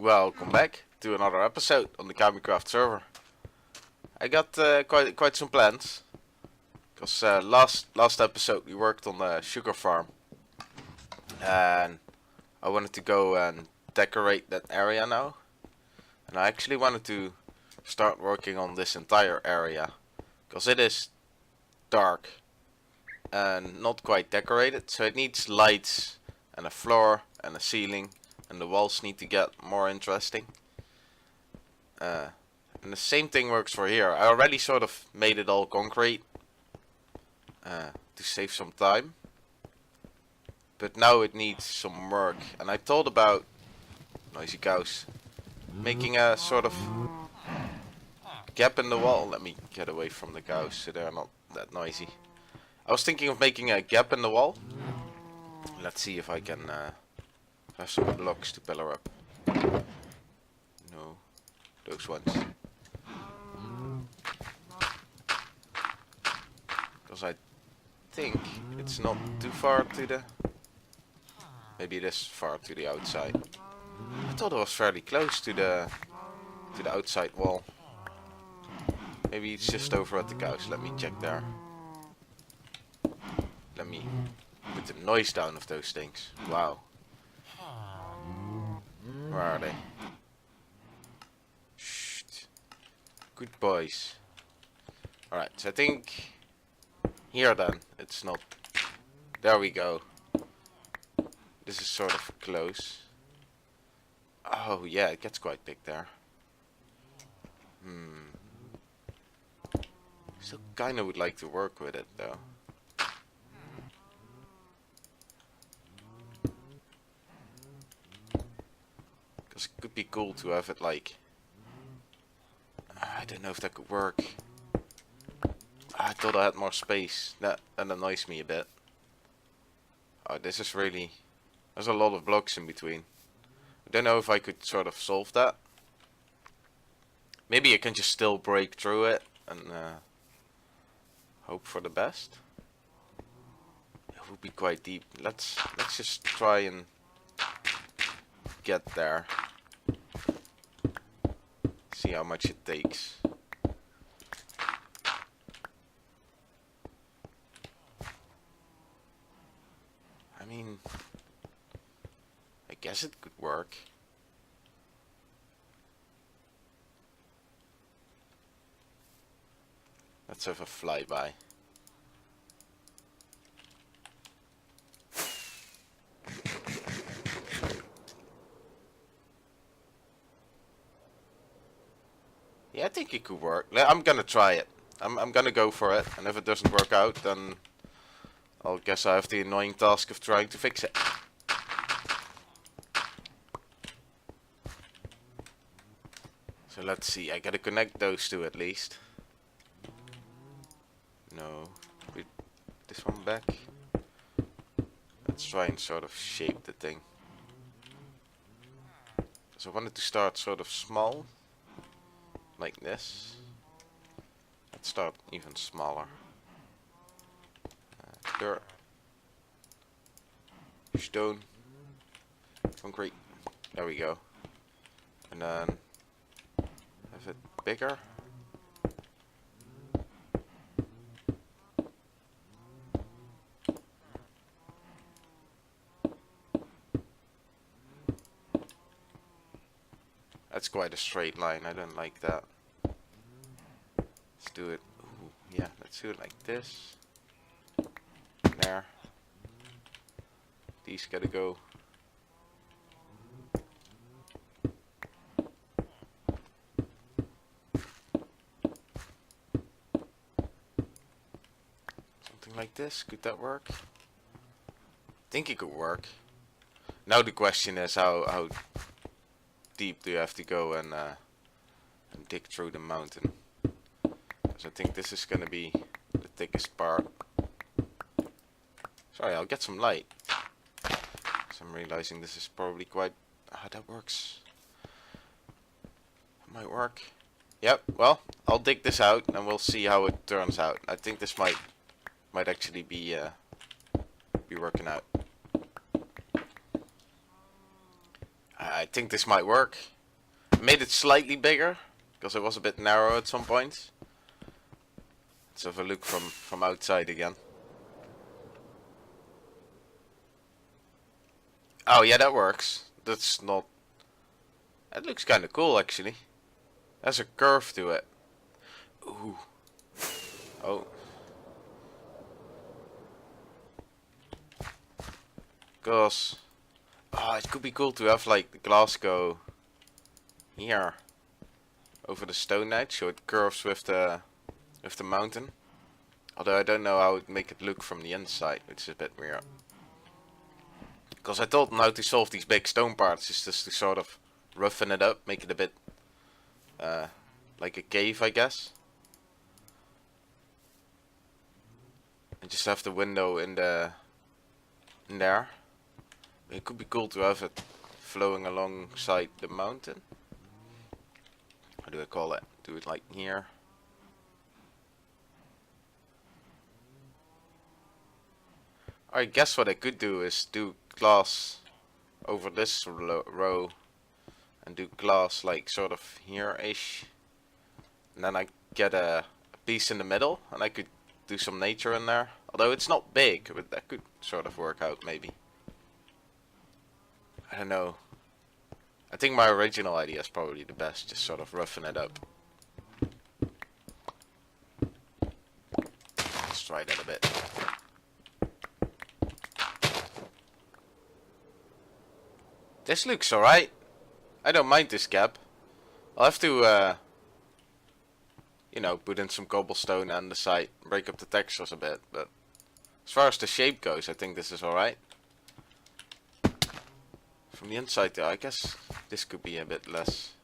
Welcome back to another episode on the Kamicraft server. I got quite some plans, because last episode we worked on the sugar farm, and I wanted to go and decorate that area now, and I actually wanted to start working on this entire area, because it is dark and not quite decorated, so it needs lights and a floor and a ceiling. And the walls need to get more interesting. And the same thing works for here. I already sort of made it all concrete to save some time. But now it needs some work. And I thought about noisy cows making a sort of gap in the wall. Let me get away from the cows so they're not that noisy. I was thinking of making a gap in the wall. Let's see if I can have some blocks to pillar up. No, those ones. Because I think it's not too far to the... Maybe it is far to the outside. I thought it was fairly close to the outside wall. Maybe it's just over at the cows. Let me check there. Let me put the noise down of those things. Wow. Where are they? Shh. Good boys. Alright, so I think here then, it's not... There we go. This is sort of close. Oh yeah, it gets quite big there. Still kinda would like to work with it though. It could be cool to have it like... I don't know if that could work. I thought I had more space. That annoys me a bit. Oh, this is really... There's a lot of blocks in between. I don't know if I could sort of solve that. Maybe I can just still break through it and hope for the best. It would be quite deep. Let's just try and get there. See how much it takes. I mean, I guess it could work. Let's have a flyby. Yeah, I think it could work. I'm gonna try it. I'm gonna go for it, and if it doesn't work out, then I'll guess I have the annoying task of trying to fix it. So let's see. I gotta connect those two at least. No, put this one back. Let's try and sort of shape the thing. So I wanted to start sort of small. Like this. Let's start even smaller. Dirt. Stone. Concrete. There we go. And then have it bigger. That's quite a straight line. I don't like that. Let's do it. Ooh, yeah, let's do it like this. There. These gotta go. Something like this. Could that work? I think it could work. Now the question is how deep do you have to go and dig through the mountain? Because I think this is gonna be the thickest part. Sorry, I'll get some light. So I'm realizing this is probably quite... that works. That might work. Yep, well, I'll dig this out and we'll see how it turns out. I think this might actually be working out. I think this might work. Made it slightly bigger because it was a bit narrow at some points. Let's have a look from outside again. Oh yeah, that works. That's not... That looks kind of cool actually. There's a curve to it. Ooh. Oh. Cause... Oh, it could be cool to have like the glass go here over the stone edge, so it curves with the mountain. Although I don't know how it make it look from the inside, which is a bit weird. Because I thought how to solve these big stone parts is just to sort of roughen it up, make it a bit like a cave, I guess. And just have the window in there. It could be cool to have it flowing alongside the mountain. How do I call it? Do it like here. I guess what I could do is do glass over this row and do glass like sort of here-ish. And then I get a piece in the middle and I could do some nature in there. Although it's not big, but that could sort of work out maybe. I don't know. I think my original idea is probably the best, just sort of roughing it up. Let's try that a bit. This looks alright. I don't mind this gap. I'll have to, you know, put in some cobblestone on the side, break up the textures a bit, but as far as the shape goes, I think this is alright. From the inside though, I guess this could be a bit less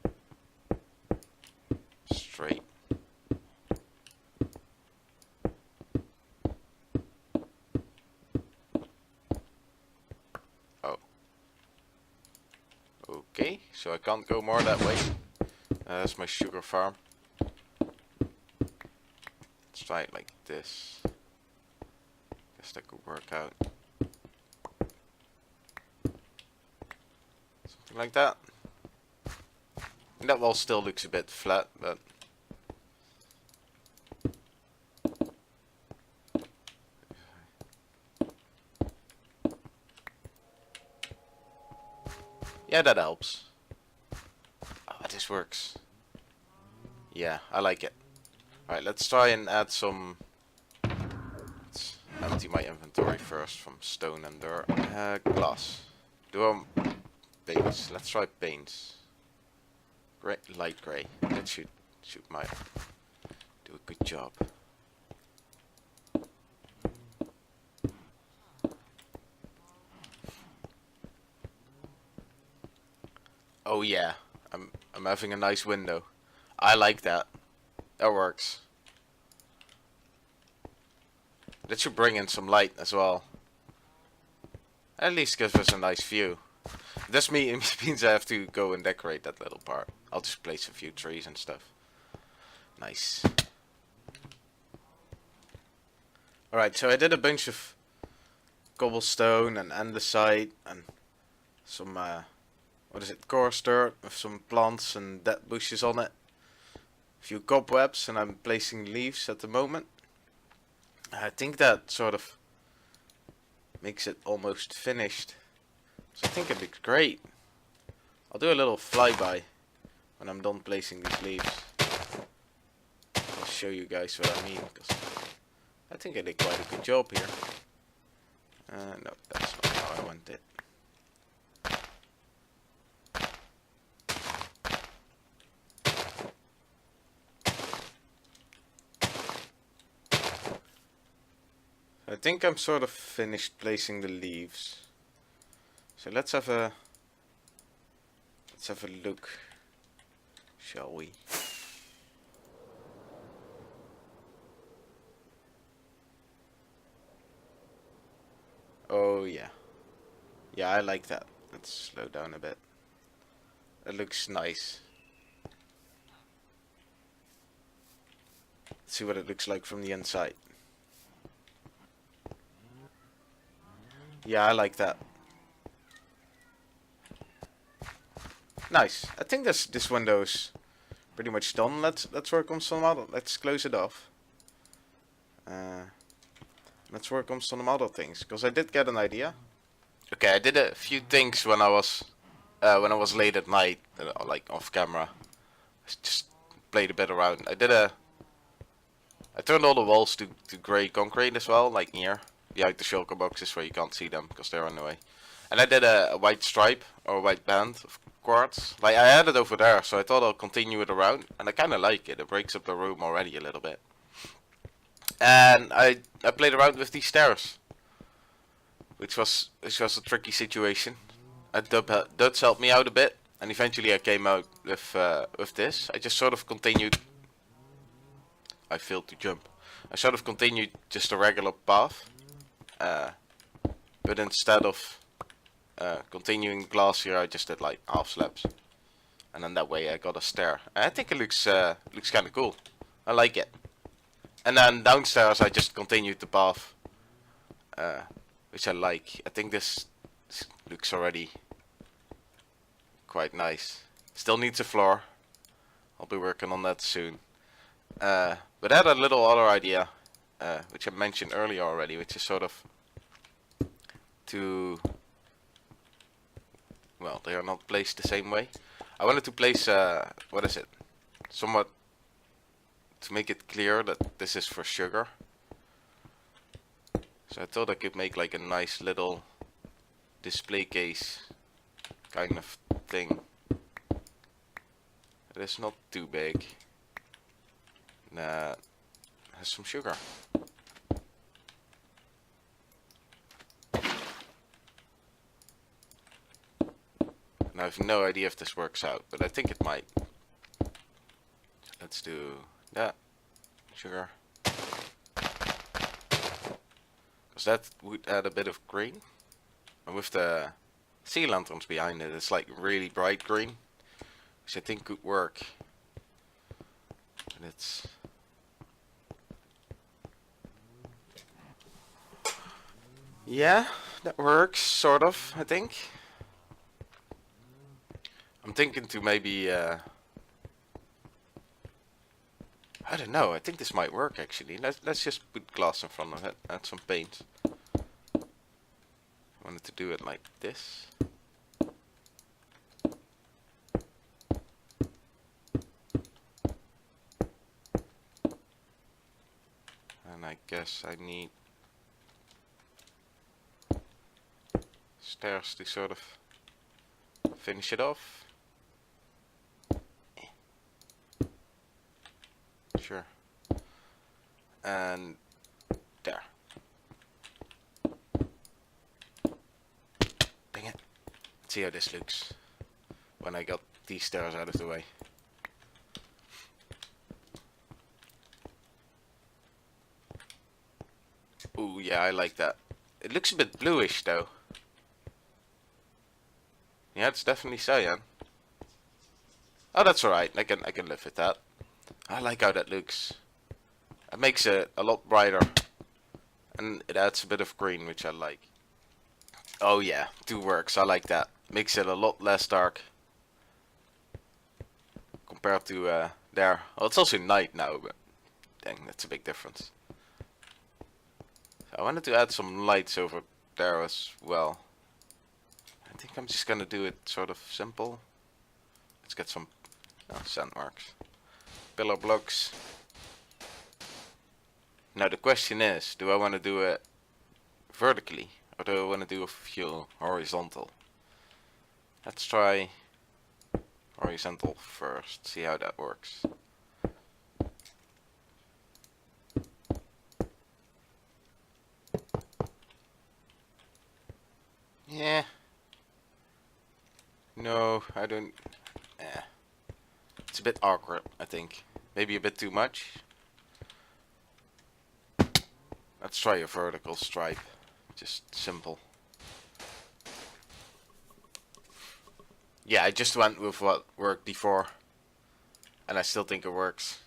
straight. Oh. Okay, so I can't go more that way. That's my sugar farm. Let's try it like this. Guess that could work out. Like that. And that wall still looks a bit flat, but yeah, that helps. Oh, this works. Yeah, I like it. Alright, let's try and add some. Let's empty my inventory first from stone and dirt. Glass. Paints. Let's try paints. Gray, light gray. That should might do a good job. Oh yeah, I'm having a nice window. I like that. That works. That should bring in some light as well. At least gives us a nice view. This means I have to go and decorate that little part. I'll just place a few trees and stuff. Nice. Alright, so I did a bunch of cobblestone and andesite and some, what is it, coarse dirt with some plants and dead bushes on it. A few cobwebs, and I'm placing leaves at the moment. I think that sort of makes it almost finished. So I think it looks great. I'll do a little flyby when I'm done placing these leaves. I'll show you guys what I mean, because I think I did quite a good job here. No, that's not how I want it. I think I'm sort of finished placing the leaves. So let's have a look, shall we? Oh yeah. Yeah, I like that. Let's slow down a bit. That looks nice. Let's see what it looks like from the inside. Yeah, I like that. Nice. I think this window's pretty much done. Let's work on some other. Let's close it off. Let's work on some other things, because I did get an idea. Okay, I did a few things when I was late at night, like off camera. I just played a bit around. I turned all the walls to grey concrete as well, like here, behind the shulker boxes where you can't see them because they're in the way. And I did a white stripe or a white band of quartz. Like I had it over there, so I thought I'll continue it around, and I kind of like it. It breaks up the room already a little bit. And I played around with these stairs, which was a tricky situation. Duds helped me out a bit, and eventually I came out with this. I just sort of continued. I failed to jump. I sort of continued just a regular path, but instead of continuing glass here, I just did like half slabs, and then that way I got a stair. I think it looks kind of cool. I like it. And then downstairs I just continued the path, which I like. I think this looks already quite nice. Still needs a floor. I'll be working on that soon. But I had a little other idea, which I mentioned earlier already, which is sort of to, well, they are not placed the same way. I wanted to place, what is it? Somewhat to make it clear that this is for sugar. So I thought I could make like a nice little display case kind of thing. It is not too big. That has some sugar. And I have no idea if this works out, but I think it might. Let's do that. Sugar. Because that would add a bit of green. And with the sea lanterns behind it, it's like really bright green, which I think could work. And it's... yeah, that works, sort of, I think. I'm thinking to maybe, I don't know, I think this might work actually. Let's just put glass in front of it, add some paint. I wanted to do it like this. And I guess I need stairs to sort of finish it off. Sure. And there. Dang it. Let's see how this looks when I got these stairs out of the way. Ooh, yeah, I like that. It looks a bit bluish though. Yeah, it's definitely cyan. Oh, that's alright. I can live with that. I like how that looks. It makes it a lot brighter. And it adds a bit of green, which I like. Oh yeah, 2 works. I like that. Makes it a lot less dark. Compared to there. Well, it's also night now, but dang, that's a big difference. So I wanted to add some lights over there as well. I think I'm just gonna do it sort of simple. Let's get some sand marks. Pillar blocks. Now the question is, do I want to do it vertically or do I want to do a few horizontal? Let's try horizontal first, see how that works. Yeah. No, I don't. It's a bit awkward, I think. Maybe a bit too much. Let's try a vertical stripe. Just simple. Yeah, I just went with what worked before. And I still think it works.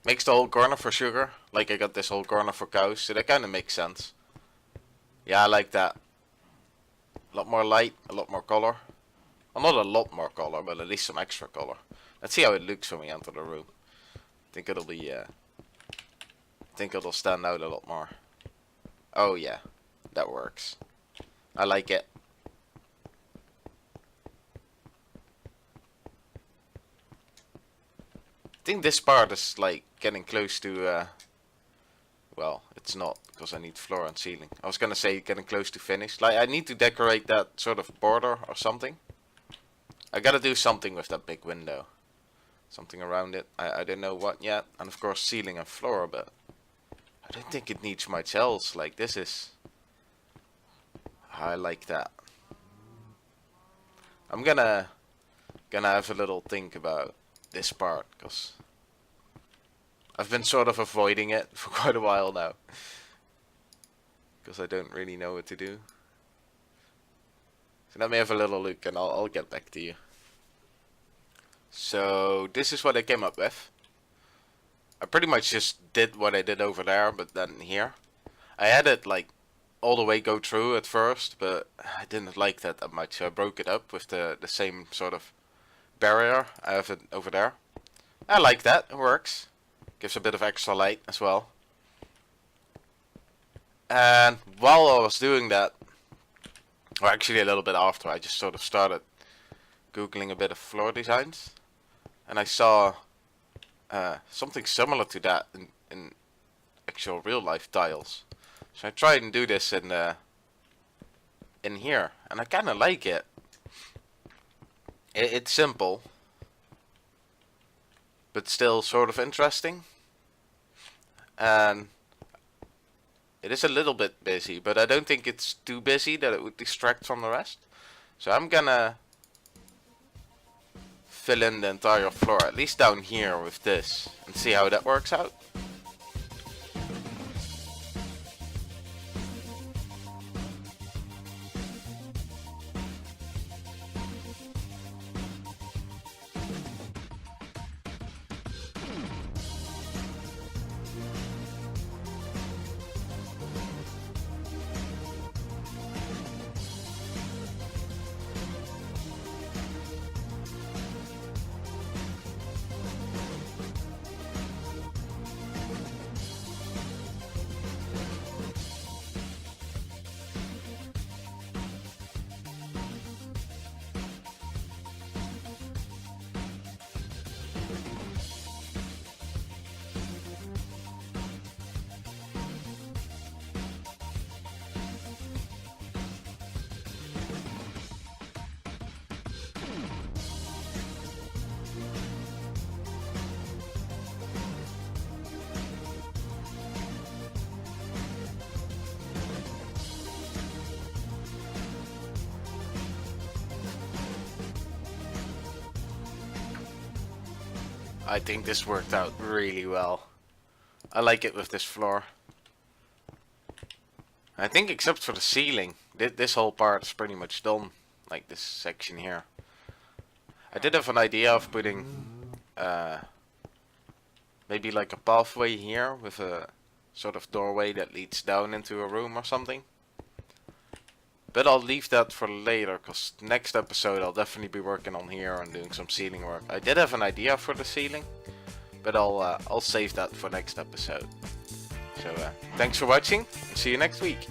Makes the whole corner for sugar. Like I got this whole corner for cows. So that kind of makes sense. Yeah, I like that. A lot more light, a lot more color. Well, not a lot more color, but at least some extra color. Let's see how it looks when we enter the room. I think it'll be, I think it'll stand out a lot more. Oh yeah, that works. I like it. I think this part is like getting close to, well, it's not, because I need floor and ceiling. I was gonna say getting close to finished. Like, I need to decorate that sort of border or something. I gotta do something with that big window. Something around it. I don't know what yet. And of course ceiling and floor, but I don't think it needs much else. Like, this is... I like that. I'm gonna have a little think about this part, because I've been sort of avoiding it for quite a while now. Because I don't really know what to do. So let me have a little look and I'll get back to you. So this is what I came up with. I pretty much just did what I did over there, but then here. I had it like all the way go through at first, but I didn't like that much, so I broke it up with the same sort of barrier I have it over there. I like that, it works. Gives a bit of extra light as well. And while I was doing that, or actually a little bit after, I just sort of started googling a bit of floor designs, and I saw something similar to that in actual real life tiles. So I tried and do this in here, and I kind of like it. It's simple, but still sort of interesting, and it is a little bit busy, but I don't think it's too busy that it would distract from the rest. So I'm gonna fill in the entire floor, at least down here with this, and see how that works out. I think this worked out really well. I like it with this floor. I think except for the ceiling, this whole part is pretty much done. Like this section here. I did have an idea of putting maybe like a pathway here with a sort of doorway that leads down into a room or something. But I'll leave that for later, because next episode I'll definitely be working on here and doing some ceiling work. I did have an idea for the ceiling, but I'll save that for next episode. So thanks for watching, and see you next week.